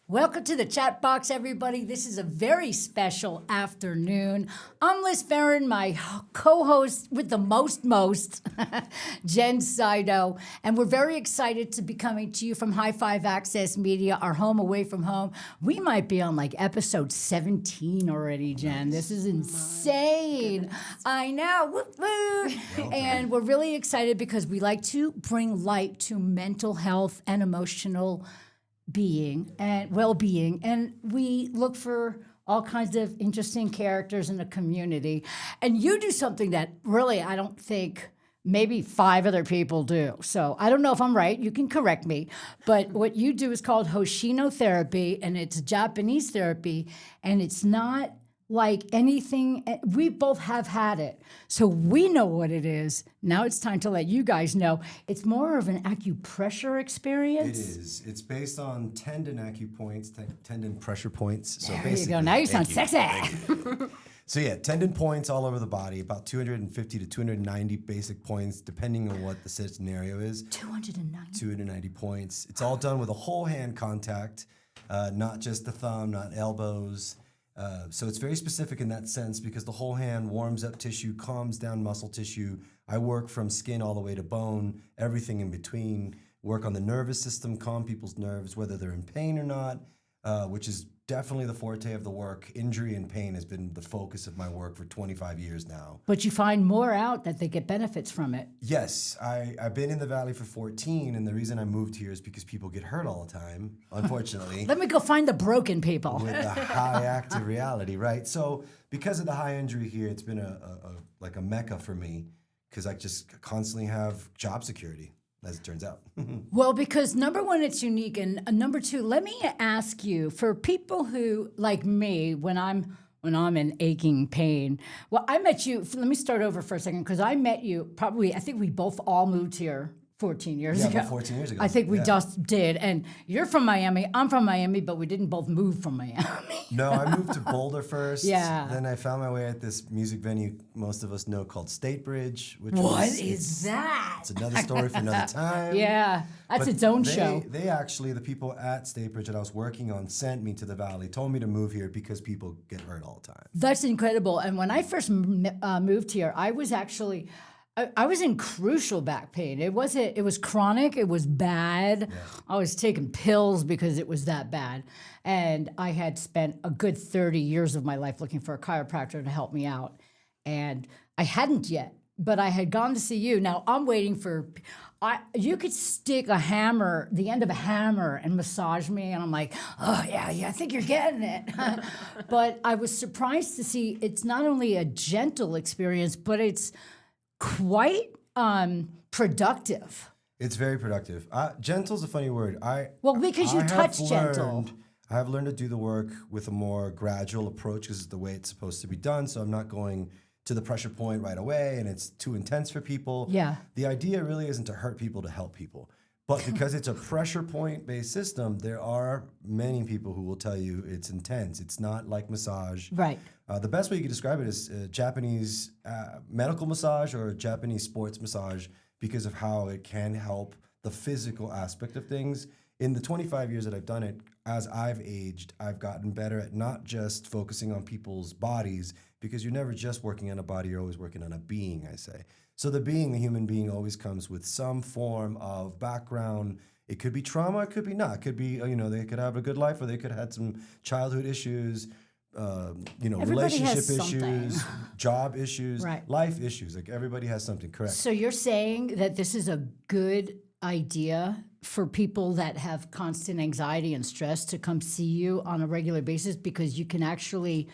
Welcome to the chat box, everybody. This is a very special afternoon. I'm Liz Farron, my co-host with the most, Jen Sido, and we're very excited to be coming to you from High Five Access Media, our home away from home. We might be on like episode 17 already, Jen. This is insane. I know. Whoop, whoop. And we're really excited because we like to bring light to mental health and emotional being and well-being, and we look for all kinds of interesting characters in the community. And you do something that really I don't think maybe 5 other people do. So I don't know if I'm right. You can correct me. But what you do is called Hoshino Therapy, and it's Japanese therapy, and it's not like anything. We both have had it, so we know what it is. Now it's time to let you guys know. It's more of an acupressure experience. It is. It's based on tendon acupoints, tendon pressure points. So there you go. Now you sound sexy. So yeah, tendon points all over the body, about 250 to 290 basic points, depending on what the scenario is. 290 points. It's all done with a whole hand contact, not just the thumb, not elbows. So it's very specific in that sense because the whole hand warms up tissue, calms down muscle tissue. I work from skin all the way to bone, everything in between. Work on the nervous system, calm people's nerves, whether they're in pain or not, which is definitely the forte of the work. Injury and pain has been the focus of my work for 25 years now. But you find more out that they get benefits from it. Yes, I've been in the Valley for 14, and the reason I moved here is because people get hurt all the time, unfortunately. Let me go find the broken people. With the high active reality, right? So because of the high injury here, it's been like a mecca for me because I just constantly have job security, as it turns out. Well, because number one, it's unique, and number two, let me ask you, for people who, like me, when I'm in aching pain, well, I met you, let me start over for a second, because I met you probably, I think we both all moved here 14 years ago. Yeah, about 14 years ago. I think we just did, and you're from Miami, I'm from Miami, but we didn't both move from Miami. No, I moved to Boulder first. Yeah. Then I found my way at this music venue most of us know called State Bridge. What is that? It's another story for another time. Yeah, that's its own show. They actually, the people at State Bridge that I was working on sent me to the Valley, told me to move here because people get hurt all the time. That's incredible. And when I first moved here, I was actually... I was in crucial back pain. It was chronic. It was bad. Yeah. I was taking pills because it was that bad. And I had spent a good 30 years of my life looking for a chiropractor to help me out. And I hadn't yet, but I had gone to see you. Now I'm waiting for, you could stick a hammer, the end of a hammer, and massage me. And I'm like, oh yeah, I think you're getting it. But I was surprised to see it's not only a gentle experience, but it's quite productive. It's very productive. Gentle's a funny word. Because you touch gentle. I have learned to do the work with a more gradual approach because it's the way it's supposed to be done. So I'm not going to the pressure point right away and it's too intense for people. Yeah. The idea really isn't to hurt people, to help people. But because it's a pressure point based system, there are many people who will tell you it's intense. It's not like massage. Right. The best way you could describe it is Japanese medical massage or Japanese sports massage because of how it can help the physical aspect of things. In the 25 years that I've done it, as I've aged, I've gotten better at not just focusing on people's bodies because you're never just working on a body, you're always working on a being, I say. So the human being always comes with some form of background. It could be trauma, it could be not. It could be, they could have a good life or they could have had some childhood issues, relationship issues, job issues, right. Life issues. Like everybody has something, correct. So you're saying that this is a good idea for people that have constant anxiety and stress to come see you on a regular basis because you can actually...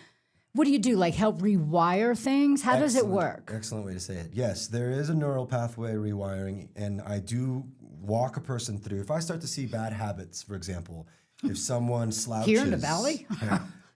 What do you do, like help rewire things? How does it work? Excellent way to say it. Yes, there is a neural pathway rewiring, and I do walk a person through. If I start to see bad habits, for example, if someone slouches... Here in the Valley?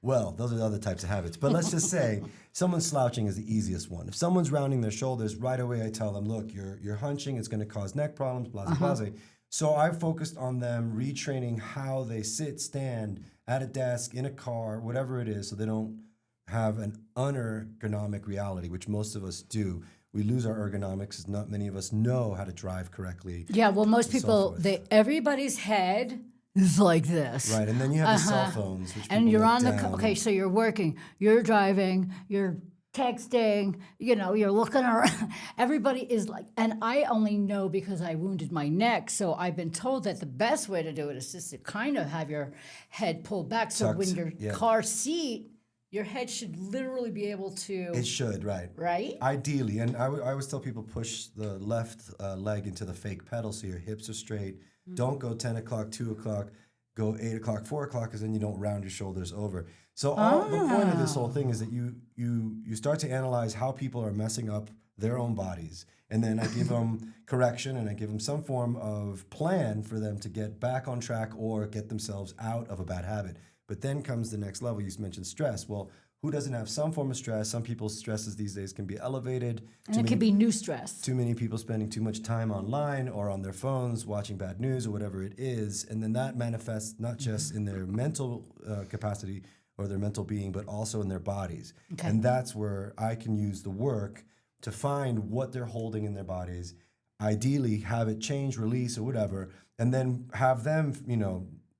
Well, those are the other types of habits. But let's just say someone slouching is the easiest one. If someone's rounding their shoulders, right away I tell them, look, you're hunching, it's going to cause neck problems, blah, blah, blah. So I focused on them retraining how they sit, stand, at a desk, in a car, whatever it is, so they don't have an unergonomic reality, which most of us do. We lose our ergonomics. Not many of us know how to drive correctly. Yeah, well, most people, everybody's head is like this. Right, and then you have the cell phones, which And people you're look on the, down. okay, so you're working, you're driving, you're texting, you're looking around. Everybody is like, and I only know because I wounded my neck, so I've been told that the best way to do it is just to kind of have your head pulled back. So Tucked, when your yeah. car seat, your head should literally be able to. It should, right. Right? Ideally, and I always tell people push the left leg into the fake pedal so your hips are straight. Don't go 10 o'clock, 2 o'clock, go 8 o'clock, 4 o'clock, because then you don't round your shoulders over. So the point of this whole thing is that you start to analyze how people are messing up their own bodies. And then I give them correction and I give them some form of plan for them to get back on track or get themselves out of a bad habit. But then comes the next level. You mentioned stress. Well, who doesn't have some form of stress? Some people's stresses these days can be elevated. And it could be new stress. Too many people spending too much time online or on their phones watching bad news or whatever it is. And then that manifests not just in their mental capacity or their mental being, but also in their bodies. Okay. And that's where I can use the work to find what they're holding in their bodies, ideally have it change, release, or whatever, and then have them,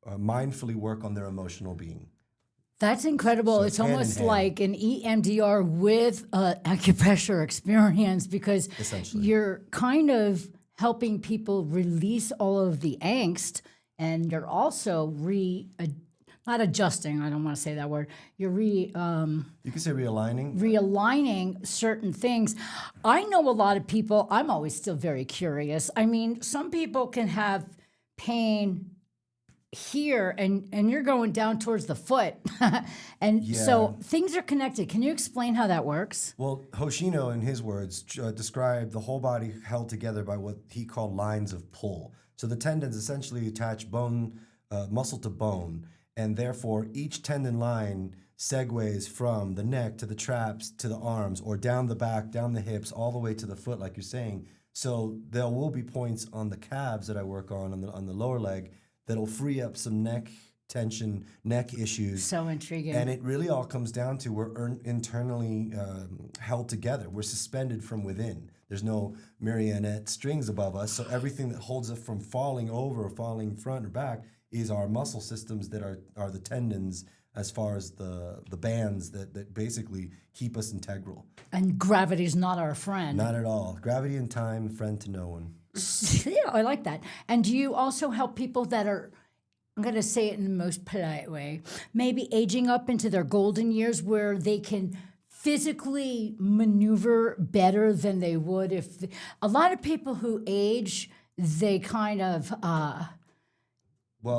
mindfully work on their emotional being. That's incredible. So it's hand in almost hand. like an EMDR with acupressure experience because you're kind of helping people release all of the angst, and you're also not adjusting. I don't want to say that word. You're you can say realigning. realigning certain things. I know a lot of people. I'm always still very curious. I mean, some people can have pain here and you're going down towards the foot. And so things are connected. Can you explain how that works? Well, Hoshino, in his words, described the whole body held together by what he called lines of pull. So the tendons essentially attach muscle to bone, and therefore each tendon line segues from the neck to the traps to the arms, or down the back, down the hips, all the way to the foot, like you're saying. So there will be points on the calves that I work on the lower leg, that'll free up some neck tension, neck issues. So intriguing. And it really all comes down to we're internally held together. We're suspended from within. There's no marionette strings above us. So everything that holds us from falling over or falling front or back is our muscle systems that are the tendons, as far as the bands that basically keep us integral. And gravity's not our friend. Not at all. Gravity and time, friend to no one. Yeah, I like that. And do you also help people that are, I'm going to say it in the most polite way, maybe aging up into their golden years where they can physically maneuver better than they would if a lot of people who age, they kind of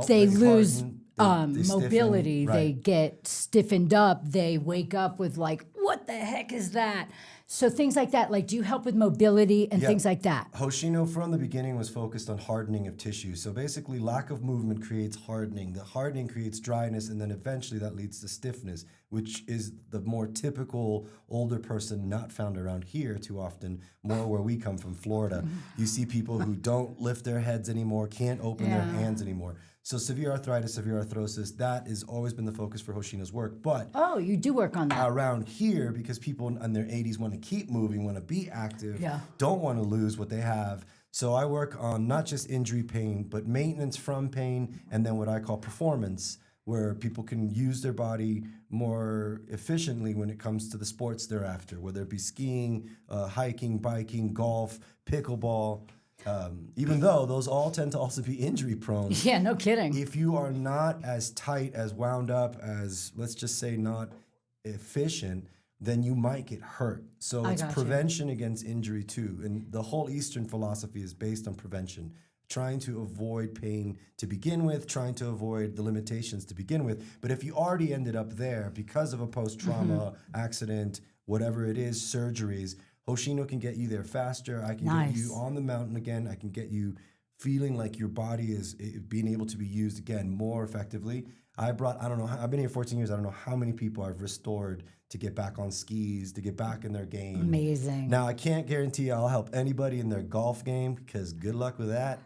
they lose harden, they mobility, stiffen, they right. get stiffened up, they wake up with like, what the heck is that? So things like that, like do you help with mobility and things like that? Hoshino from the beginning was focused on hardening of tissue. So basically lack of movement creates hardening. The hardening creates dryness, and then eventually that leads to stiffness, which is the more typical older person not found around here too often, more where we come from, Florida. You see people who don't lift their heads anymore, can't open their hands anymore. So severe arthritis, severe arthrosis, that has always been the focus for Hoshino's work. But oh, you do work on that. Around here, because people in their 80s want to keep moving, want to be active, don't want to lose what they have. So I work on not just injury pain, but maintenance from pain, and then what I call performance, where people can use their body more efficiently when it comes to the sports they're after, whether it be skiing, hiking, biking, golf, pickleball. Even though those all tend to also be injury prone. Yeah, no kidding. If you are not as tight, as wound up, as, let's just say, not efficient, then you might get hurt. So it's prevention against injury too. And the whole Eastern philosophy is based on prevention, trying to avoid pain to begin with, trying to avoid the limitations to begin with. But if you already ended up there because of a post-trauma, accident, whatever it is, surgeries, Hoshino can get you there faster. I can get you on the mountain again. I can get you feeling like your body is being able to be used again more effectively. I've been here 14 years. I don't know how many people I've restored to get back on skis, to get back in their game. Amazing. Now, I can't guarantee I'll help anybody in their golf game because good luck with that.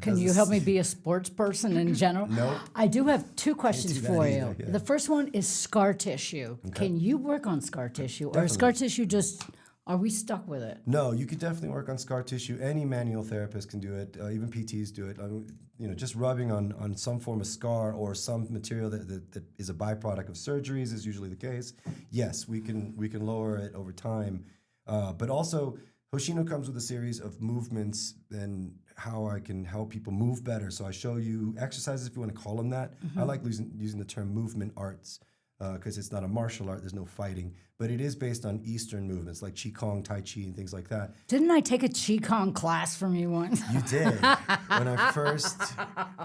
Can you help me be a sports person in general? Nope. I do have two questions for you. Either, yeah. The first one is scar tissue. Okay. Can you work on scar tissue? Or is scar tissue just Are we stuck with it? No, you could definitely work on scar tissue. Any manual therapist can do it. Even PTs do it. Just rubbing on some form of scar or some material that is a byproduct of surgeries is usually the case. Yes, we can lower it over time. But also, Hoshino comes with a series of movements and how I can help people move better. So I show you exercises, if you want to call them that. I like using the term movement arts because it's not a martial art. There's no fighting. But it is based on Eastern movements like Qigong, Tai Chi, and things like that. Didn't I take a Qigong class from you once? You did. When I first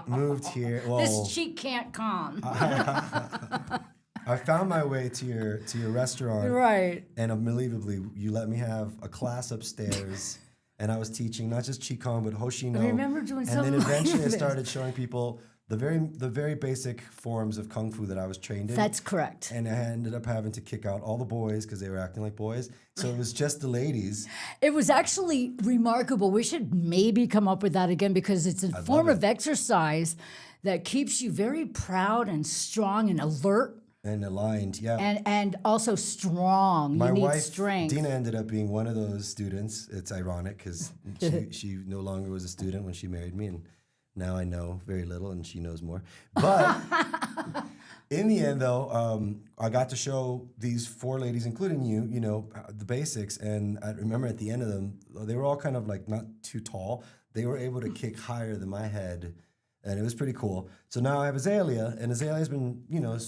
moved here. Well, This Qi can't calm. I found my way to your restaurant. Right. And unbelievably, you let me have a class upstairs. And I was teaching not just Qigong, but Hoshino. I remember doing something And then eventually like I this. started showing people the very basic forms of Kung Fu that I was trained in. That's correct. And I ended up having to kick out all the boys because they were acting like boys. So it was just the ladies. It was actually remarkable. We should maybe come up with that again because it's a form of exercise that keeps you very proud and strong and alert. And aligned, yeah. And also strong. My you need wife, strength. Dina, ended up being one of those students. It's ironic because she no longer was a student when she married me, and now I know very little and she knows more. But in the end, though, I got to show these 4 ladies, including you, the basics. And I remember at the end of them, they were all kind of like not too tall. They were able to kick higher than my head. And it was pretty cool. So now I have Azalea, and Azalea's been,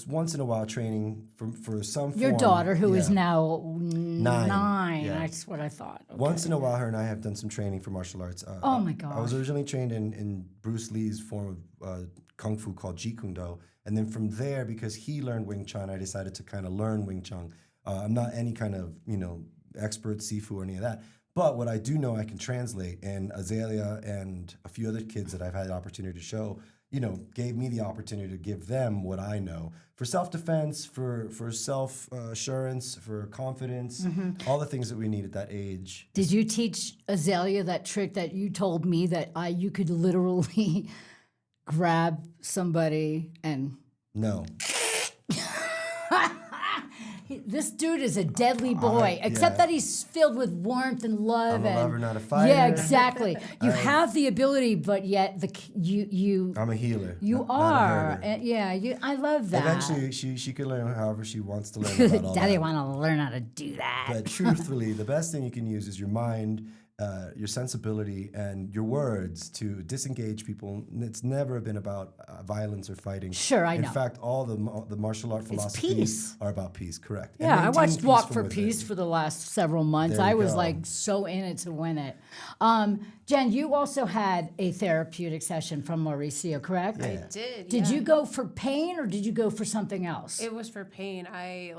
once in a while training for some form. Your daughter, who is Yeah. now 9. Yeah. That's what I thought. Okay. Once in a while, her and I have done some training for martial arts. Oh my I was gosh. originally trained in Bruce Lee's form of Kung Fu called Jeet Kune Do. And then from there, because he learned Wing Chun, I decided to kind of learn Wing Chun. I'm not any kind of, expert Sifu or any of that. But what I do know, I can translate. And Azalea and a few other kids that I've had the opportunity to show, gave me the opportunity to give them what I know for self-defense, for self-assurance, for confidence, all the things that we need at that age. Did you teach Azalea that trick that you told me that you could literally grab somebody and... No. This dude is a deadly boy, except that he's filled with warmth and love. I'm a lover, not a fighter. Yeah, exactly. You have the ability, but yet you. I'm a healer. You not are, a herder. and yeah. I love that. Eventually, she can learn however she wants to learn about all Daddy that. want to learn how to do that. But truthfully, the best thing you can use is your mind, your sensibility, and your words to disengage people. It's never been about violence or fighting. Sure, I know. In fact, all the martial art philosophies peace. are about peace. Correct. Yeah, I And watched maintaining Walk peace for from Peace within. for the last several months. There I you was go. like so in it to win it. Jen, you also had a therapeutic session from Mauricio, correct? Yeah. I did. Did yeah. you go for pain or did you go for something else? It was for pain. I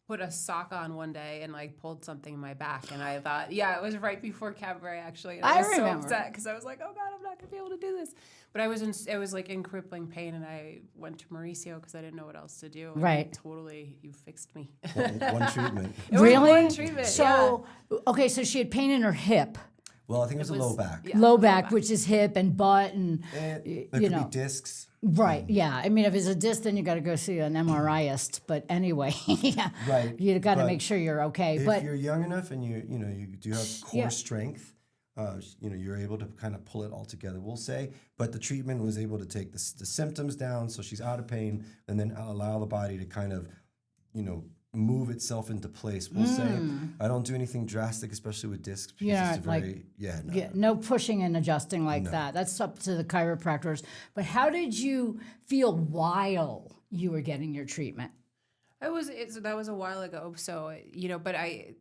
put a sock on one day and pulled something in my back, and I thought, it was right before cabaret actually. And I I was remember. so upset because I was like, oh God, I'm not gonna be able to do this. But it was in crippling pain, and I went to Mauricio because I didn't know what else to do. And Right. Totally, you fixed me. One treatment. It was Really? one treatment. So, okay, so she had pain in her hip, Well, I think it was a low back. yeah. low back, which is hip and butt, and There you could know. be discs. Right, yeah. I mean, if it's a disc, then you got to go see an MRIist. But anyway, yeah, Right, you got to but make sure you're okay. If But you're young enough and you do have core Yeah. strength, you're able to kind of pull it all together, we'll say. But the treatment was able to take the symptoms down, so she's out of pain, and then allow the body to kind of, move itself into place. We'll say. I don't do anything drastic, especially with discs. Because Yeah, it's like- very, no. yeah, no pushing and adjusting like No. that. That's up to the chiropractors. But how did you feel while you were getting your treatment? That was a while ago. So but I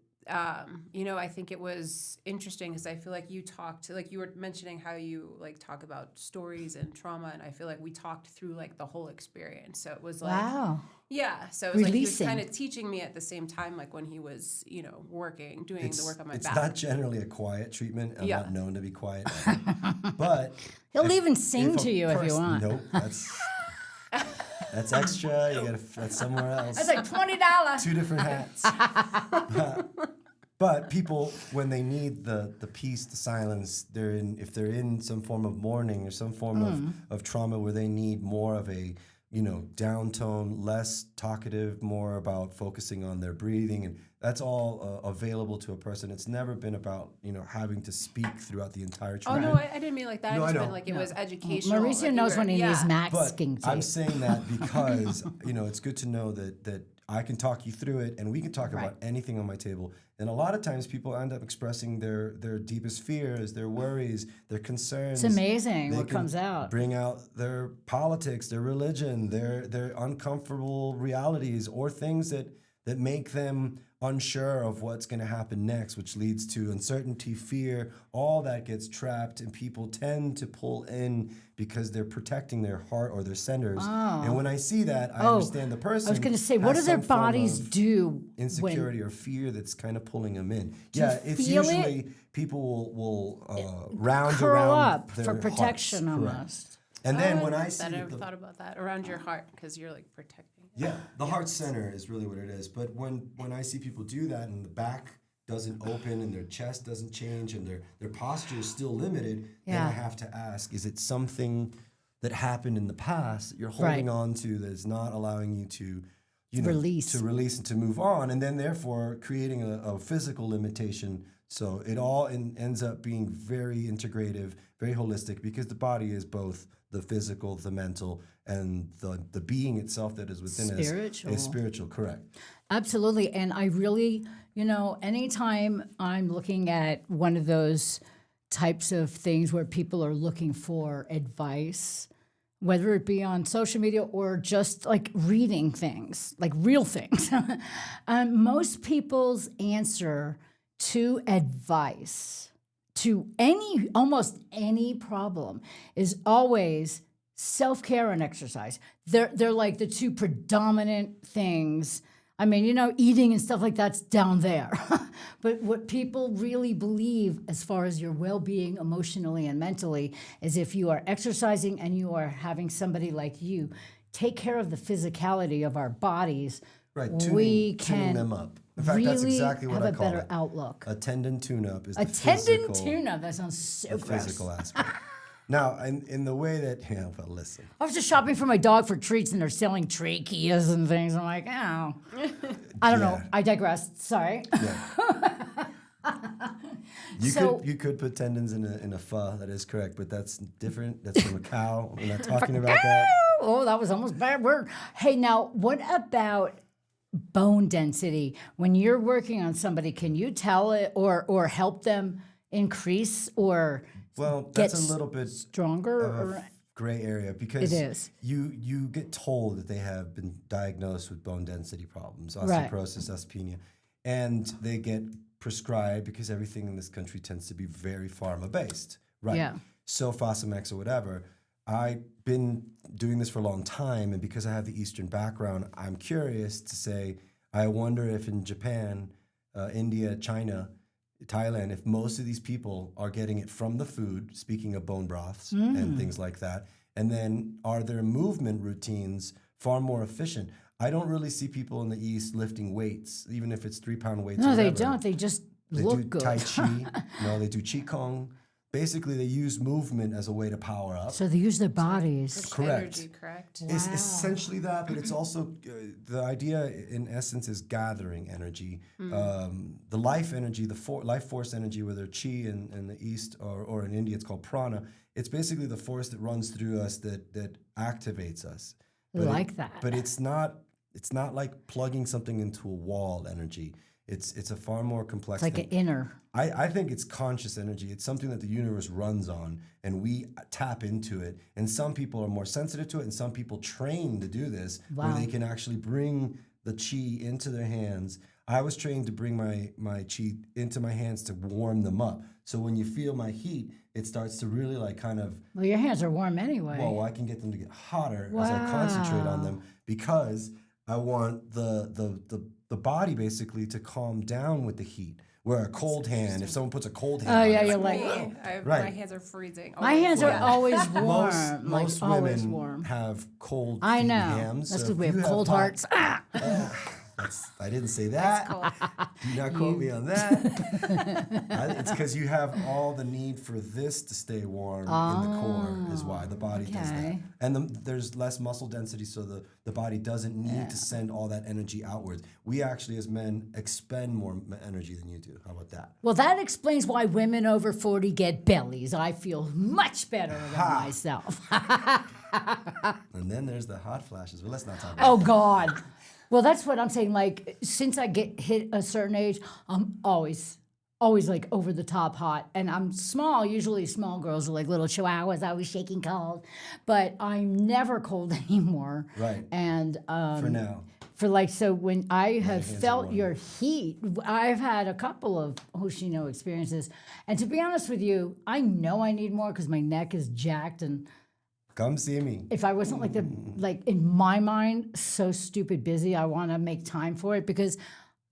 think it was interesting because I feel like you talked, you were mentioning how you talk about stories and trauma, and I feel like we talked through the whole experience. So it was Wow. yeah. So it was he was Releasing. kind of teaching me at the same time, when he was doing the work on my It's back. not generally a quiet treatment. I'm Yeah. not known to be quiet. But He'll even sing if to you if you want. Nope, that's extra. That's somewhere else. That's like $20. 2 different hats. But people, when they need the peace, the silence, if they're in some form of mourning or some form of trauma where they need more of a down tone, less talkative, more about focusing on their breathing, and That's all available to a person. It's never been about having to speak throughout the entire Oh treatment. no, I didn't mean like that. No, I I just know. meant like it was educational. Mauricio like knows when he needs But masking tape. I'm saying that because it's good to know that I can talk you through it, and we can talk about anything on my table. And a lot of times, people end up expressing their deepest fears, their worries, their concerns. It's amazing They what can comes out. Bring out their politics, their religion, their uncomfortable realities, or things that make them unsure of what's going to happen next, which leads to uncertainty, fear. All that gets trapped, and people tend to pull in because they're protecting their heart or their centers. And when I see that, I understand the person. I was going to say, what do has their some form bodies of do insecurity or fear that's kind of pulling them in. you It's feel it? usually people will round curl around up their for protection hearts. Correct. almost? And then when I like see that. I never the, thought about that around your heart because you're like protecting. yeah, the heart center is really what it is. But when I see people do that and the back doesn't open and their chest doesn't change and their posture is still limited, then I have to ask, is it something that happened in the past that you're holding on to that is not allowing you to Release. and to move on, and then therefore creating a physical limitation. So it all ends up being very integrative, very holistic, because the body is both the physical, the mental, and the being itself that is within us is spiritual, correct. Absolutely. And I really, anytime I'm looking at one of those types of things where people are looking for advice, whether it be on social media or just like reading things, like real things, most people's answer to advice to almost any problem is always self-care and exercise. They're like the two predominant things. I mean, eating and stuff like that's down there. But what people really believe as far as your well-being emotionally and mentally is if you are exercising and you are having somebody like you take care of the physicality of our bodies, Right, we tuning can them up. In fact, really that's exactly what have I a call better it. outlook. A tendon tune-up is A the tendon physical, tune-up, that sounds so the gross. physical aspect. Now, in the way that, but listen. I was just shopping for my dog for treats, and they're selling tracheas and things. I'm like, oh. I don't know. I digress. Sorry. Yeah. You could put tendons in a pho. That is correct, but that's different. That's from a cow. We're not talking about that. Oh, that was almost a bad word. Hey, now, what about bone density? When you're working on somebody, can you tell it or help them increase or Well, get that's a little bit stronger? of Or a gray area because It is. you get told that they have been diagnosed with bone density problems, Right. osteoporosis, osteopenia, and they get prescribed because everything in this country tends to be very pharma based, right? Yeah. So Fosamax or whatever. I've been doing this for a long time, and because I have the Eastern background, I'm curious to say, I wonder if in Japan, India, China, Thailand, if most of these people are getting it from the food, speaking of bone broths and things like that, and then are their movement routines far more efficient? I don't really see people in the East lifting weights, even if it's 3-pound weights. no, or they whatever. don't. They just They look do good. Tai Chi. No, they do Qigong. Basically, they use movement as a way to power up. So they use their bodies. Correct. Energy, correct? It's essentially that, but it's also the idea in essence is gathering energy. The life energy, life force energy, whether chi in the East or in India, it's called prana. It's basically the force that runs through us that activates us. Like that. But it's not like plugging something into a wall energy. It's a far more complex It's like thing. an inner. I think it's conscious energy. It's something that the universe runs on, and we tap into it. And some people are more sensitive to it, and some people train to do this, where Wow. they can actually bring the chi into their hands. I was trained to bring my chi into my hands to warm them up. So when you feel my heat, it starts to really like kind of, Well, your hands are warm anyway. well, I can get them to get hotter as I concentrate on them, because I want the body basically to calm down with the heat. Where a cold hand, if someone puts a cold hand, Oh, on yeah, it, you're it's like, Right. My hands are freezing. my hands are Yeah. always warm. most like always women warm. have cold I feet know. and hands. That's so because if we have you cold hot- hearts. Ah! I didn't say that. Cool. Do not quote me on that. It's because you have all the need for this to stay warm in the core is why the body does that. And there's less muscle density, so the body doesn't need to send all that energy outwards. We actually, as men, expend more energy than you do. How about that? Well, that explains why women over 40 get bellies. I feel much better than myself. And then there's the hot flashes. Well, let's not talk about Oh, God. Well, that's what I'm saying. Like, since I get hit a certain age, I'm always like over the top hot. And I'm small. Usually small girls are like little chihuahuas, always shaking cold. But I'm never cold anymore. Right. And for now. for like, so when I have hands are felt warm. your heat, I've had a couple of Hoshino experiences. And to be honest with you, I know I need more because my neck is jacked. And Come see me. if I wasn't like in my mind, so stupid busy, I want to make time for it because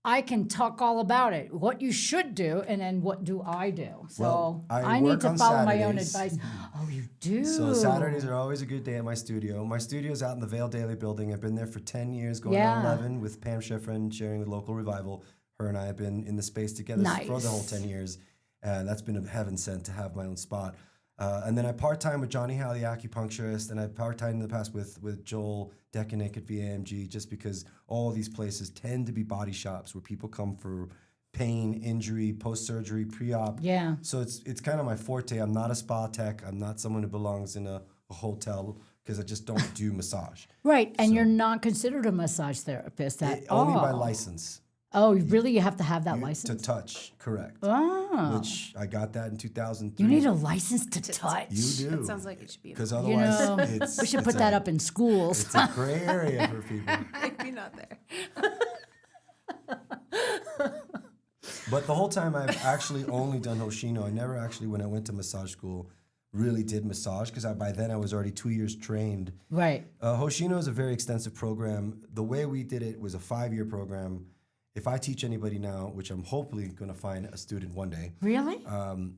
I can talk all about it, what you should do, and then what do I do. So Well, I I need work to on follow my own Saturdays. advice. Oh, you do? So Saturdays are always a good day at my studio. My studio's out in the Vale Daily building. I've been there for 10 years, going on 11 with Pam Schifrin, sharing the local revival. Her and I have been in the space together for the whole 10 years. And that's been a heaven sent to have my own spot. And then I part-time with Johnny Howe, the acupuncturist, and I've part-timed in the past with Joel Decanic at VAMG, just because all these places tend to be body shops where people come for pain, injury, post-surgery, pre-op. Yeah. So it's kind of my forte. I'm not a spa tech. I'm not someone who belongs in a hotel because I just don't do massage. Right, and you're not considered a massage therapist at all. Only by license. Oh, really? You have to have that license? To touch, correct. Oh. Which I got that in 2003. You need a license to touch. You do. It sounds like it should be. Because otherwise, know, it's, we should it's put a- that up in schools. It's a gray area for people. Maybe not there. But the whole time I've actually only done Hoshino. I never actually, when I went to massage school, really did massage because by then I was already 2 years trained. Right. Hoshino is a very extensive program. The way we did it was a 5-year program. If I teach anybody now, which I'm hopefully going to find a student one day, Really?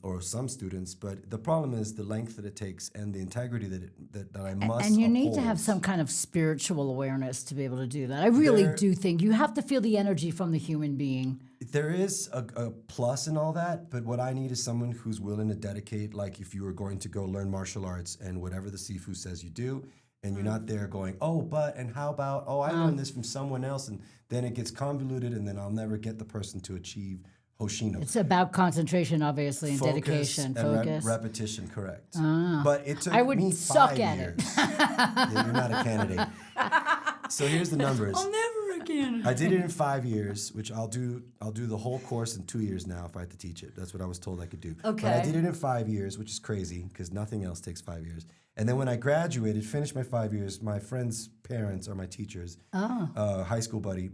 or some students, but the problem is the length that it takes and the integrity that I must And you need to uphold. have some kind of spiritual awareness to be able to do that. I really do think you have to feel the energy from the human being. There is a plus in all that, but what I need is someone who's willing to dedicate, like if you were going to go learn martial arts and whatever the Sifu says you do, and you're not there going, oh, but, and how about, oh, I learned this from someone else, and then it gets convoluted, and then I'll never get the person to achieve Hoshino. It's about concentration, obviously, and dedication, and focus. repetition, correct. But it took I would me suck 5 at years. Yeah, you're not a candidate. So here's the numbers. never again. I did it in 5 years, which I'll do the whole course in 2 years now if I had to teach it. That's what I was told I could do. Okay. But I did it in 5 years, which is crazy because nothing else takes 5 years. And then when I graduated, finished my 5 years, my friend's parents are my teachers. High school buddy.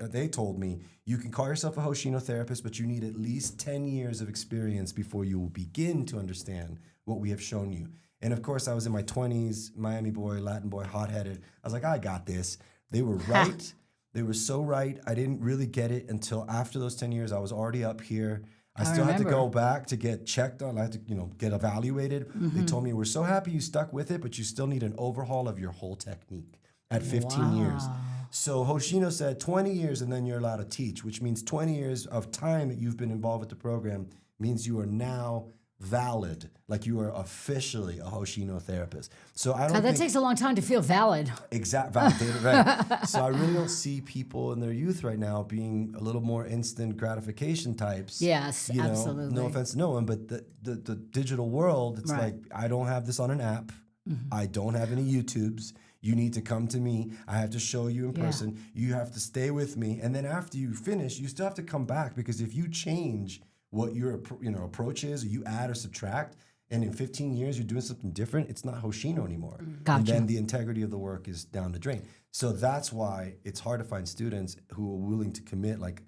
They told me, you can call yourself a Hoshino therapist, but you need at least 10 years of experience before you will begin to understand what we have shown you. And of course, I was in my 20s, Miami boy, Latin boy, hot-headed. I was like, I got this. They were right. They were so right. I didn't really get it until after those 10 years. I was already up here. I still had to remember. go back to get checked on. I had to, get evaluated. They told me, we're so happy you stuck with it, but you still need an overhaul of your whole technique at 15 years. So Hoshino said 20 years and then you're allowed to teach, which means 20 years of time that you've been involved with the program means you are now valid, like you are officially a Hoshino therapist. So I don't God, that think takes a long time to feel valid. validated, right? So I really don't see people in their youth right now being a little more instant gratification types. Yes, You know, absolutely. no offense to no one, but the digital world, it's Right. like I don't have this on an app. I don't have any YouTubes. You need to come to me. I have to show you in person. You have to stay with me, and then after you finish, you still have to come back because if you change what your approach is, or you add or subtract, and in 15 years you're doing something different, it's not Hoshino anymore. Gotcha. And then the integrity of the work is down the drain. So that's why it's hard to find students who are willing to commit. Like,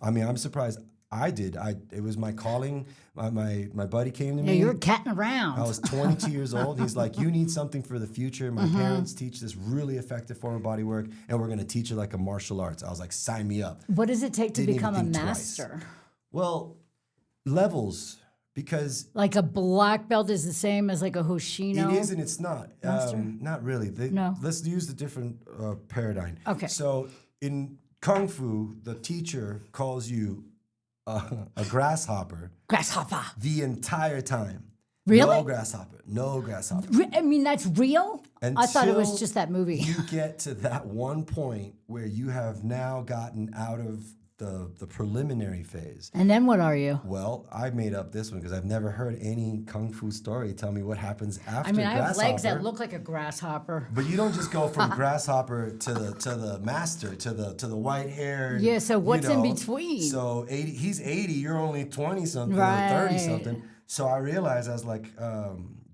I mean, I'm surprised. It was my calling. My buddy came to Yeah, me. you were catting around. I was 22 years old. He's like, you need something for the future. My parents teach this really effective form of body work, and we're going to teach it like a martial arts. I was like, sign me up. What does it take to Didn't even become a think twice. master? Well, levels, because Like a black belt is the same as like a Hoshino? it is and it's not. Not really. No. Let's use the different paradigm. Okay. So in Kung Fu, the teacher calls you a grasshopper Grasshopper. the entire time. Really? No grasshopper. No grasshopper. I mean, that's real? I thought it was Until just that movie. You get to that one point where you have now gotten out of the preliminary phase. And then what are you? Well, I made up this one because I've never heard any Kung Fu story tell me what happens after I mean, I have grasshopper. legs that look like a grasshopper. But you don't just go from grasshopper to the master to the white hair. Yeah, so what's in between? So 80, he's 80, you're only 20 something Right. or 30 something. So I realized I was like,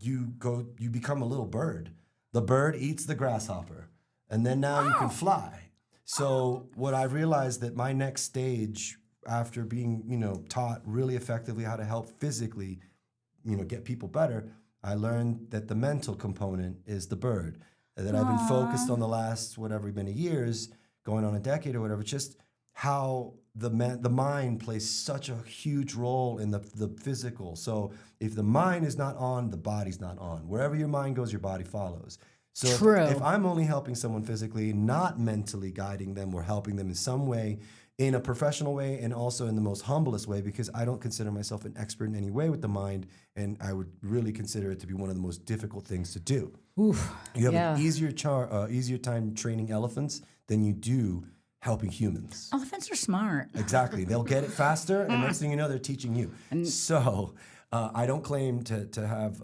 you become a little bird. The bird eats the grasshopper, and then now you can fly. So what I realized that my next stage after being, taught really effectively how to help physically, get people better, I learned that the mental component is the bird. And that I've been focused on the last whatever many years, going on a decade or whatever, just how the mind plays such a huge role in the physical. So if the mind is not on, the body's not on. Wherever your mind goes, your body follows. So True. If I'm only helping someone physically, not mentally guiding them or helping them in some way, in a professional way and also in the most humblest way, because I don't consider myself an expert in any way with the mind, and I would really consider it to be one of the most difficult things to do. Oof. You have Yeah. an easier time training elephants than you do helping humans. Elephants are smart. Exactly. They'll get it faster, and next thing you know, they're teaching you. So I don't claim to have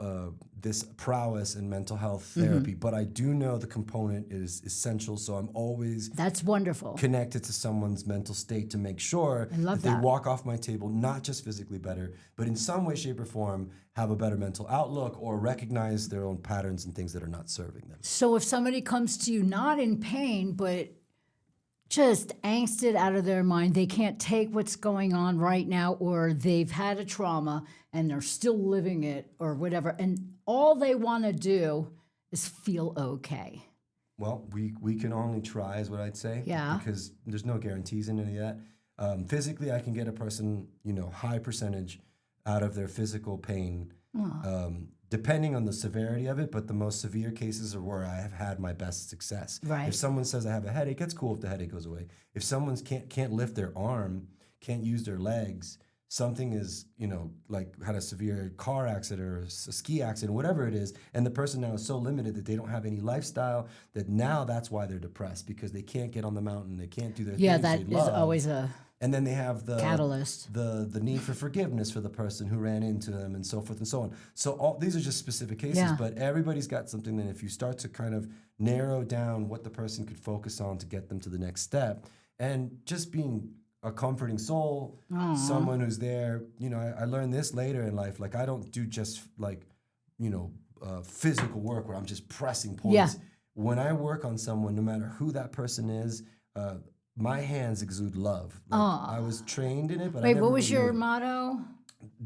this prowess in mental health therapy, but I do know the component is essential. So I'm always That's wonderful. connected to someone's mental state to make sure love that they that. walk off my table not just physically better, but in some way, shape, or form have a better mental outlook or recognize their own patterns and things that are not serving them. So if somebody comes to you not in pain, but just angsted out of their mind, they can't take what's going on right now, or they've had a trauma and they're still living it or whatever, and all they want to do is feel okay. Well, we can only try, is what I'd say. Yeah. Because there's no guarantees in any of that. Physically, I can get a person, high percentage out of their physical pain, depending on the severity of it. But the most severe cases are where I have had my best success. Right. If someone says I have a headache, it's cool if the headache goes away. If someone can't lift their arm, can't use their legs, something is, like had a severe car accident or a ski accident, whatever it is, and the person now is so limited that they don't have any lifestyle, that now that's why they're depressed, because they can't get on the mountain, they can't do their Yeah, things that they is love. always a And then they have the catalyst. the need for forgiveness for the person who ran into them, and so forth and so on. So all these are just specific cases, Yeah. but everybody's got something that if you start to kind of narrow down what the person could focus on to get them to the next step, and just being a comforting soul, someone who's there. I learned this later in life. Like, I don't do just like, physical work where I'm just pressing points. Yeah. When I work on someone, no matter who that person is, my hands exude love. Like, I was trained in it, but I Wait, never what was really your knew it. motto?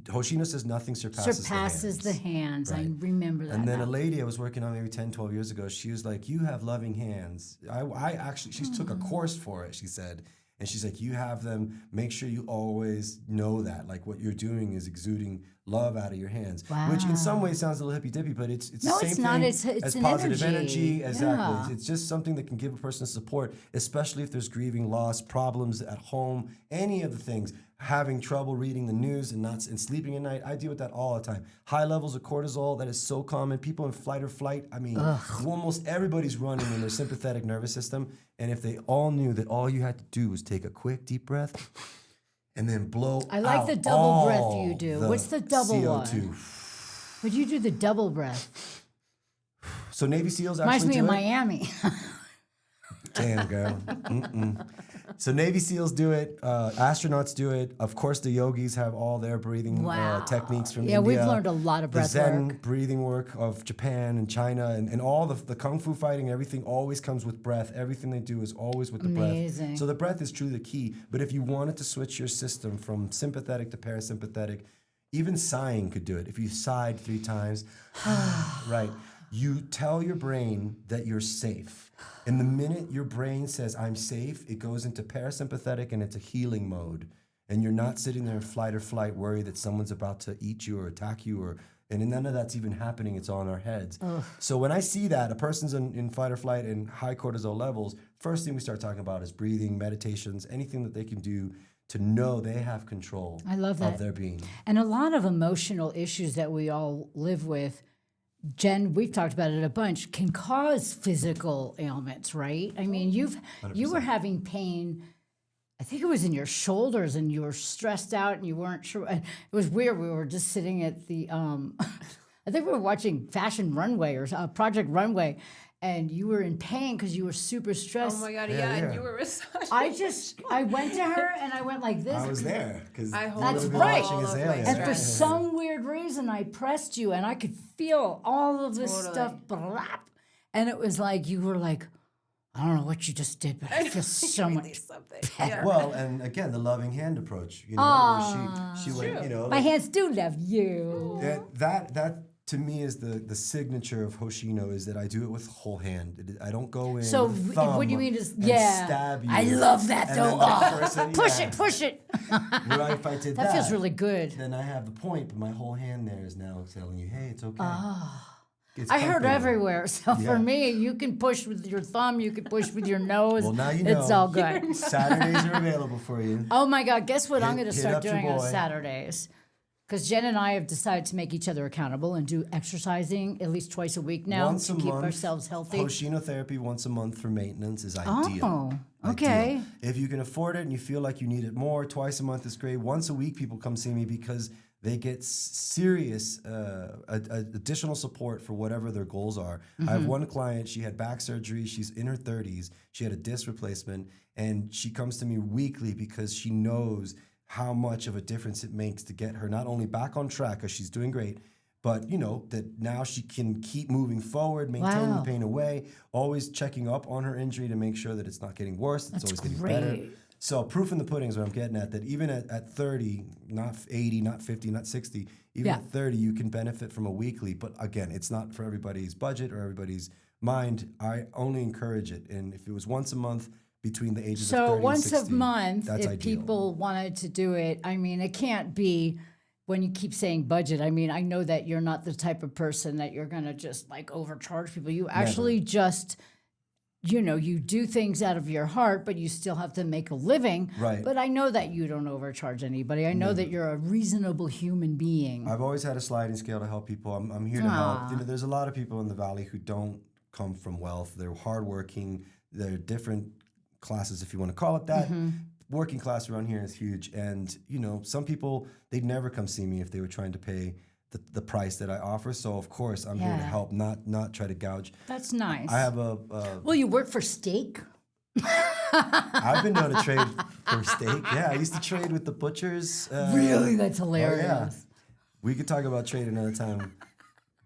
Hoshino says nothing surpasses The hands. I Right. remember that. And then now. a lady I was working on maybe 10, 12 years ago, she was like, you have loving hands. I actually, she took a course for it, she said. And she's like, you have them, make sure you always know that. Like, what you're doing is exuding love out of your hands. Which in some ways sounds a little hippy-dippy, but it's No, the same it's not. thing It's as an positive energy. Exactly. Yeah. It's just something that can give a person support, especially if there's grieving, loss, problems at home, any of the things. Having trouble reading the news and sleeping at night. I deal with that all the time. High levels of cortisol, that is so common. People in fight or flight, almost everybody's running in their sympathetic nervous system. And if they all knew that all you had to do was take a quick deep breath and then blow I like out the double all breath you do. What's the double CO2. one? Would you do the double breath? So Navy SEALs Reminds actually me do of it. Miami. Damn, girl. So Navy SEAls do it. Astronauts do it. Of course, the yogis have all their breathing Wow. techniques from Yeah, India. we've learned a lot of The breath Zen work. breathing work of Japan and China, and all the Kung Fu fighting, everything always comes with breath. Everything they do is always with the Amazing. breath. So the breath is truly the key. But if you wanted to switch your system from sympathetic to parasympathetic, even sighing could do it. If you sighed 3 times, right, you tell your brain that you're safe. And the minute your brain says, I'm safe, it goes into parasympathetic and it's a healing mode. And you're not sitting there in flight or flight worried that someone's about to eat you or attack you, and none of that's even happening. It's all in our heads. So when I see that a person's in fight or flight and high cortisol levels, first thing we start talking about is breathing, meditations, anything that they can do to know they have control I love that. of their being. And a lot of emotional issues that we all live with, Jen, we've talked about it a bunch, can cause physical ailments, right? I mean, you were having pain. I think it was in your shoulders, and you were stressed out, and you weren't sure. And it was weird. We were just sitting at the, I think we were watching Fashion Runway or Project Runway, and you were in pain because you were super stressed. Oh my God, Yeah. and you were massaging. I went to her and I went like this. I was there because I you hold would That's have been right. watching all of my Azalea. And for stress. some weird reason, I pressed you, and I could feel all of this Totally. stuff. Blap. And it was like you were like, I don't know what you just did, but I feel so much. Something. Yeah. Well, and again, the loving hand approach. You know, where she went. You know, My like, hands do love you. that to me is the signature of Hoshino is that I do it with whole hand. I don't go in. So with a thumb what you mean is, and yeah, stab you. I love that and though. then that Oh, person, push yeah. it, push it. Where if I did That feels really good. Then I have the point, but my whole hand there is now telling you, hey, it's okay. It's I heard comfortable. everywhere. So Yeah. for me, you can push with your thumb, you can push with your nose. Well, now you know. It's all good. Saturdays are available for you. Oh my God, guess what I'm Hit- going to hit start up your doing on boy. Saturdays? Because Jen and I have decided to make each other accountable and do exercising at least twice a week now Once to a keep month, ourselves healthy. Hoshino Therapy once a month for maintenance is ideal. Oh, okay. Ideal. If you can afford it and you feel like you need it more, twice a month is great. Once a week, people come see me because they get serious additional support for whatever their goals are. I have one client, she had back surgery. She's in her 30s. She had a disc replacement, and she comes to me weekly because she knows how much of a difference it makes to get her not only back on track, because she's doing great, but you know that now she can keep moving forward, maintain the Wow. pain away, always checking up on her injury to make sure that it's not getting worse, it's always getting better. great. So proof in the pudding is what I'm getting at, that even at 30, not 80, not 50, not 60, even Yeah. at 30, you can benefit from a weekly. But again, it's not for everybody's budget or everybody's mind. I only encourage it. And if it was once a month between the ages of 30 So and once 60, a month, that's if ideal. people wanted to do it, I mean, it can't be when you keep saying budget. I mean, I know that you're not the type of person that you're going to just like overcharge people. You actually just, you know, you do things out of your heart, but you still have to make a living. Right. But I know that you don't overcharge anybody. I know that you're a reasonable human being. I've always had a sliding scale to help people. I'm here to help. You know, there's a lot of people in the Valley who don't come from wealth. They're hardworking. They're different classes, if you want to call it that. Working class around here is huge. And, you know, some people, they'd never come see me if they were trying to pay the price that I offer. So, of course, I'm here to Yeah. help, not try to gouge. That's nice. I have a Well, you work for steak? I've been known to trade for steak. Yeah, I used to trade with the butchers. Really? That's Oh, hilarious. yeah. We could talk about trade another time.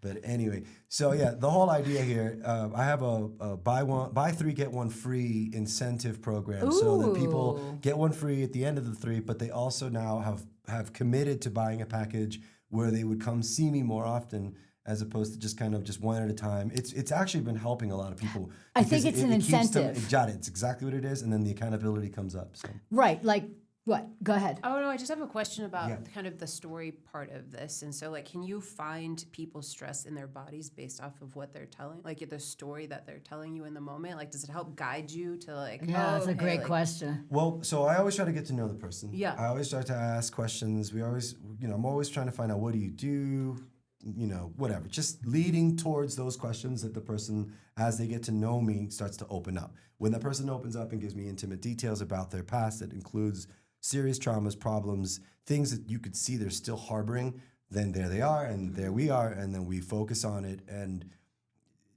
But anyway, so yeah, the whole idea here, I have a buy three, get one free incentive program so that people Ooh. get one free at the end of the three, but they also now have committed to buying a package where they would come see me more often as opposed to just kind of just one at a time. It's actually been helping a lot of people. I think because it's an keeps them- incentive. it's exactly what it is, and then the accountability comes up. So. Right. Like what? Go ahead. Oh no, I just have a question about Yeah. kind of the story part of this. And so like can you find people's stress in their bodies based off of what they're telling? Like the story that they're telling you in the moment? Like does it help guide you to like Yeah, that's a okay, great like, question. Well, so I always try to get to know the person. Yeah. I always start to ask questions. We always, you know, I'm always trying to find out what do you do, you know, whatever. Just leading towards those questions that the person, as they get to know me, starts to open up. When the person opens up and gives me intimate details about their past, that includes serious traumas, problems, things that you could see they're still harboring, then there they are, and there we are, and then we focus on it. And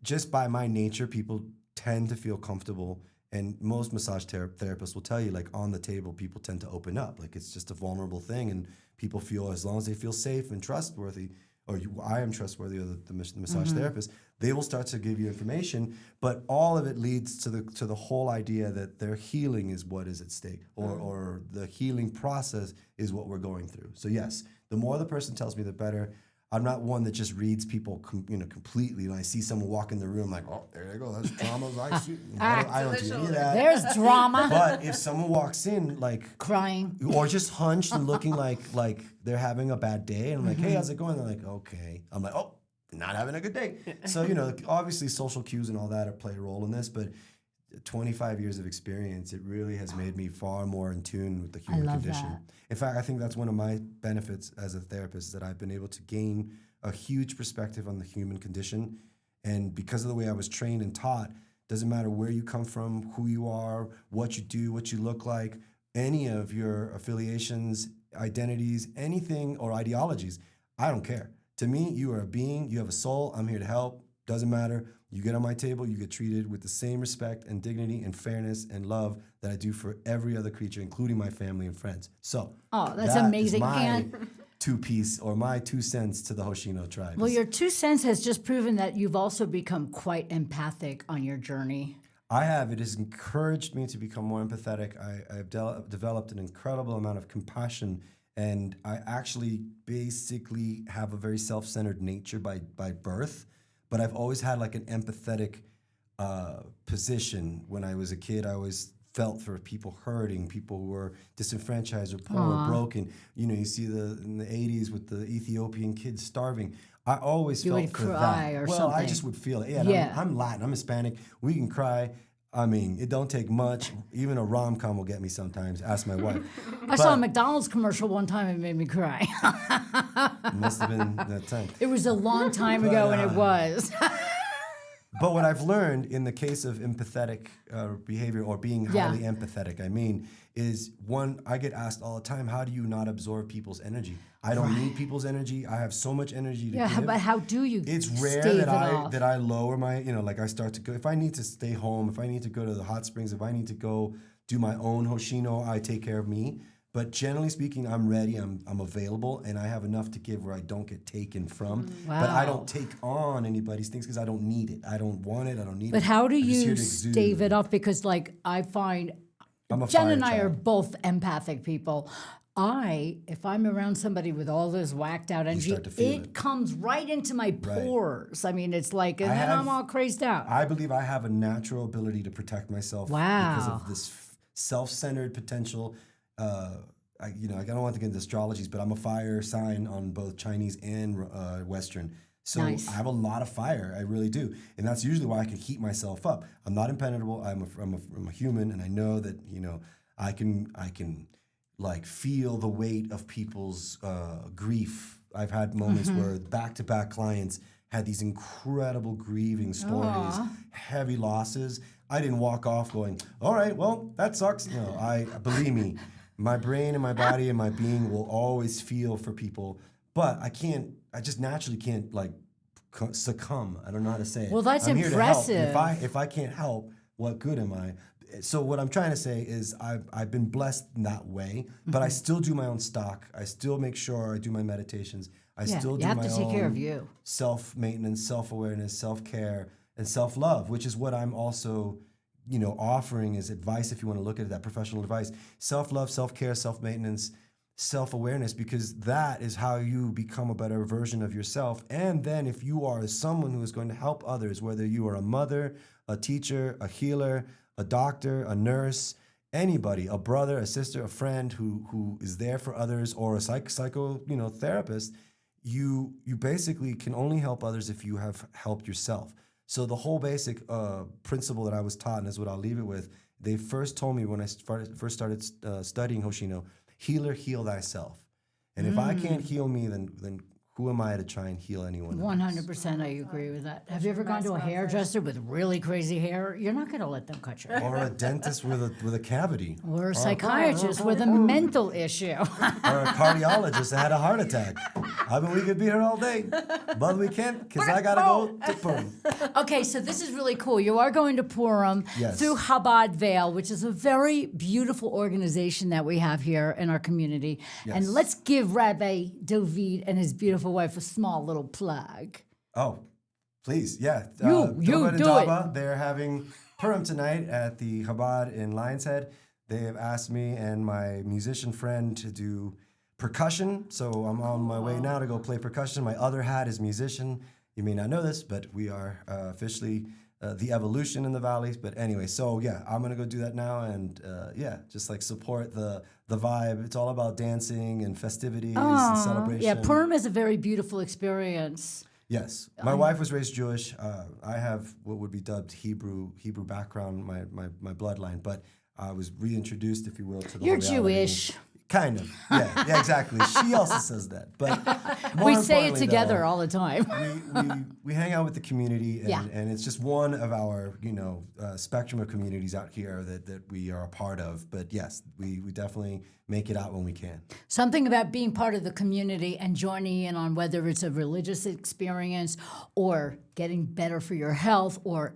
just by my nature, people tend to feel comfortable. And most massage therapists will tell you, like on the table, people tend to open up. Like it's just a vulnerable thing, and people feel as long as they feel safe and trustworthy, or I am trustworthy, or the massage therapist, they will start to give you information. But all of it leads to the whole idea that their healing is what is at stake, or the healing process is what we're going through. So yes, the more the person tells me, the better. I'm not one that just reads people, completely. When I see someone walk in the room, like, oh, there you go, that's traumas I see. I don't do any of that. There's drama. But if someone walks in, like, Crying. or just hunched and looking like they're having a bad day, and I'm like, hey, how's it going? They're like, okay. I'm like, oh, not having a good day. So, you know, obviously social cues and all that play a role in this, but 25 years of experience, it really has made me far more in tune with the human condition. that. In fact, I think that's one of my benefits as a therapist, is that I've been able to gain a huge perspective on the human condition. And because of the way I was trained and taught, doesn't matter where you come from, who you are, what you do, what you look like, any of your affiliations, identities, anything, or ideologies, I don't care. To me, you are a being, you have a soul, I'm here to help, doesn't matter. You get on my table, you get treated with the same respect and dignity and fairness and love that I do for every other creature, including my family and friends. So, Oh, that's that amazing. Is my And two-piece or my 2 cents to the Hoshino tribe. well, your 2 cents has just proven that you've also become quite empathic on your journey. I have. It has encouraged me to become more empathetic. I've developed an incredible amount of compassion, and I actually basically have a very self-centered nature by birth, but I've always had like an empathetic position. When I was a kid, I always felt for people hurting, people who were disenfranchised or poor or broken. You know, you see in the 80s with the Ethiopian kids starving. I always You felt would for cry that. or Well, I something. just would feel it. Yeah, and Yeah. I'm Latin, I'm Hispanic. We can cry. I mean, it don't take much. Even a rom-com will get me sometimes. Ask my wife. I saw a McDonald's commercial one time and it made me cry. It must have been that time. It was a long time ago, and it was. But what I've learned in the case of empathetic behavior or being highly empathetic, I mean, is one, I get asked all the time, how do you not absorb people's energy? I don't need people's energy. I have so much energy to give. But how do you It's rare stave that it off? I lower my, like I start to go, if I need to stay home, if I need to go to the hot springs, if I need to go do my own Hoshino, I take care of me. But generally speaking, I'm ready, I'm available, and I have enough to give where I don't get taken from. But I don't take on anybody's things because I don't need it. I don't want it, I don't need it. But how do I'm just you here to exude. stave it off? Because, like, I find I'm a Jen fire and I are child. both empathic people. If I'm around somebody with all this whacked out energy, start to feel it it. comes right into my pores. I mean, it's like, and then have- I'm all crazed out. I believe I have a natural ability to protect myself because Wow. of this self-centered potential. I don't want to get into astrologies, but I'm a fire sign on both Chinese and Western. So Nice. I have a lot of fire, I really do, and that's usually why I can heat myself up. I'm not impenetrable. I'm a human, and I know that I can like feel the weight of people's grief. I've had moments where back-to-back clients had these incredible grieving stories, heavy losses. I didn't walk off going, all right, well, that sucks. No, believe me, my brain and my body and my being will always feel for people, but I just naturally can't like succumb. I don't know how to say it. Well, that's I'm here to help. impressive. If I can't help, what good am I? So what I'm trying to say is I've been blessed in that way, but I still do my own stock. I still make sure I do my meditations. I still you do have my to take care of you. self-maintenance, self-awareness, self-care, and self-love, which is what I'm also, offering as advice, if you want to look at it, that professional advice. Self-love, self-care, self-maintenance, self-awareness, because that is how you become a better version of yourself. And then if you are someone who is going to help others, whether you are a mother, a teacher, a healer, a doctor, a nurse, anybody, a brother, a sister, a friend who is there for others, or a therapist, you basically can only help others if you have helped yourself. So the whole basic principle that I was taught, and is what I'll leave it with, they first told me when I first started studying Hoshino, healer, heal thyself. And if I can't heal me, then who am I to try and heal anyone else? 100% I agree with that. Have you ever gone to a hairdresser with really crazy hair? You're not going to let them cut your hair. Or a dentist with a cavity. Or a psychiatrist with a mental issue. Or a cardiologist that had a heart attack. I mean, we could be here all day, but we can't because I got to go to Purim. Okay, so this is really cool. You are going to Purim Yes. through Chabad Veil, which is a very beautiful organization that we have here in our community. Yes. And let's give Rabbi David and his beautiful wife a small little plug. Oh, please, yeah. You Doba and do Daba, they're having Purim tonight at the Chabad in Lion's Head. They have asked me and my musician friend to do percussion, so I'm on my way now to go play percussion. My other hat is musician. You may not know this, but we are officially the evolution in the valleys. But anyway, so yeah, I'm gonna go do that now, and just like support the vibe. It's all about dancing and festivities and celebration. Yeah, Purim is a very beautiful experience. Yes, my wife was raised Jewish. I have what would be dubbed Hebrew background, my bloodline, but I was reintroduced, if you will, to the You're whole reality. Jewish. Kind of, yeah, exactly. She also says that, but more We say it importantly, together though, all the time. we hang out with the community, and, Yeah. and it's just one of our spectrum of communities out here that we are a part of. But yes, we definitely make it out when we can. Something about being part of the community and joining in on whether it's a religious experience or getting better for your health or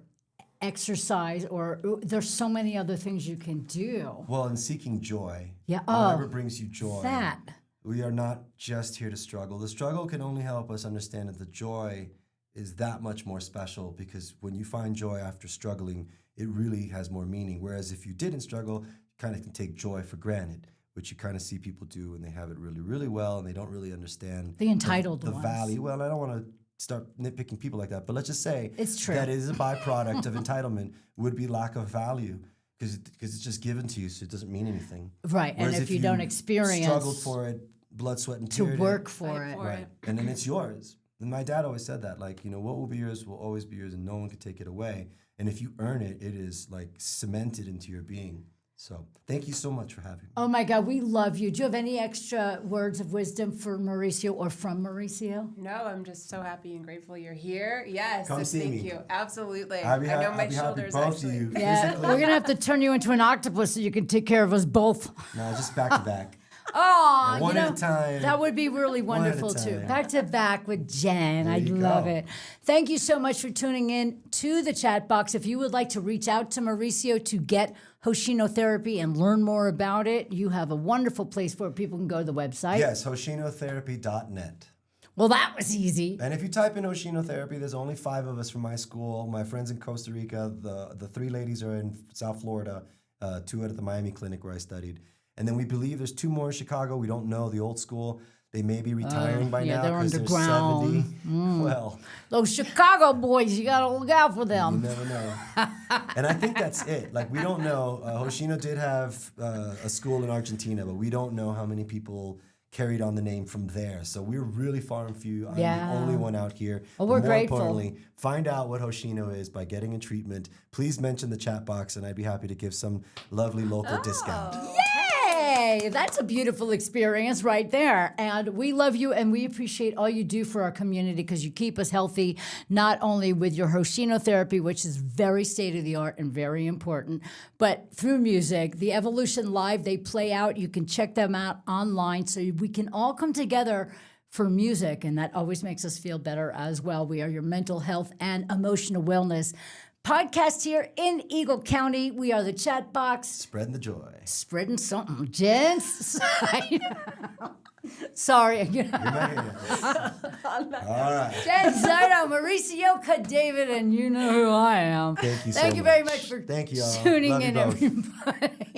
exercise, or there's so many other things you can do. Well, in seeking joy, Yeah. whatever brings you joy. That. We are not just here to struggle. The struggle can only help us understand that the joy is that much more special, because when you find joy after struggling, it really has more meaning. Whereas if you didn't struggle, you kind of can take joy for granted, which you kind of see people do when they have it really, really well and they don't really understand The entitled the ones. value. Well, I don't want to start nitpicking people like that, but let's just say It's true. that is a byproduct of entitlement would be lack of value, because it's just given to you, so it doesn't mean anything. Right, and Whereas if you don't experience struggled for it, blood, sweat, and to tears, work for Fight it. for right, and then it's yours. And my dad always said that, like, what will be yours will always be yours, and no one can take it away. And if you earn it, it is like cemented into your being. So thank you so much for having me. Oh my God, we love you. Do you have any extra words of wisdom for Mauricio or from Mauricio? No, I'm just so happy and grateful you're here. Yes, Come see thank me. you. Absolutely. I'll be I know I'll my be happy shoulders both actually. of you. Yeah, physically. we're gonna have to turn you into an octopus so you can take care of us both. No, just back to back. Oh, One at a time. That would be really at a wonderful too. time. Back to back with Jen. I you love go. it. Thank you so much for tuning in to the chat box. If you would like to reach out to Mauricio to get Hoshino Therapy and learn more about it, you have a wonderful place where people can go to the website. Yes, HoshinoTherapy.net. Well, that was easy. And if you type in Hoshino Therapy, there's only 5 of us from my school. My friends in Costa Rica, the 3 ladies are in South Florida, 2 out at the Miami clinic where I studied. And then we believe there's 2 more in Chicago. We don't know, the old school. They may be retiring by yeah, now they're because they're underground. 70. Well, Those Chicago boys, you gotta look out for you them. never know. And I think that's it. Like, we don't know. Hoshino did have a school in Argentina, but we don't know how many people carried on the name from there. So we're really far and few. I'm Yeah. the only one out here. Well, But we're more grateful. importantly, find out what Hoshino is by getting a treatment. Please mention the chat box, and I'd be happy to give some lovely local discount. Yay! That's a beautiful experience right there. And we love you and we appreciate all you do for our community because you keep us healthy, not only with your Hoshino Therapy, which is very state of the art and very important, but through music. The Evolution Live, they play out. You can check them out online so we can all come together for music, and that always makes us feel better as well. We are your mental health and emotional wellness podcast here in Eagle County. We are the Chat Box. Spreading the joy. Spreading something, gents. Sorry. You're my hero. All right. Jen Zito, Mauricio Cadavid, and you know who I am. Thank you so Thank you very much. much for Thank you all. tuning Love you in, both. everybody.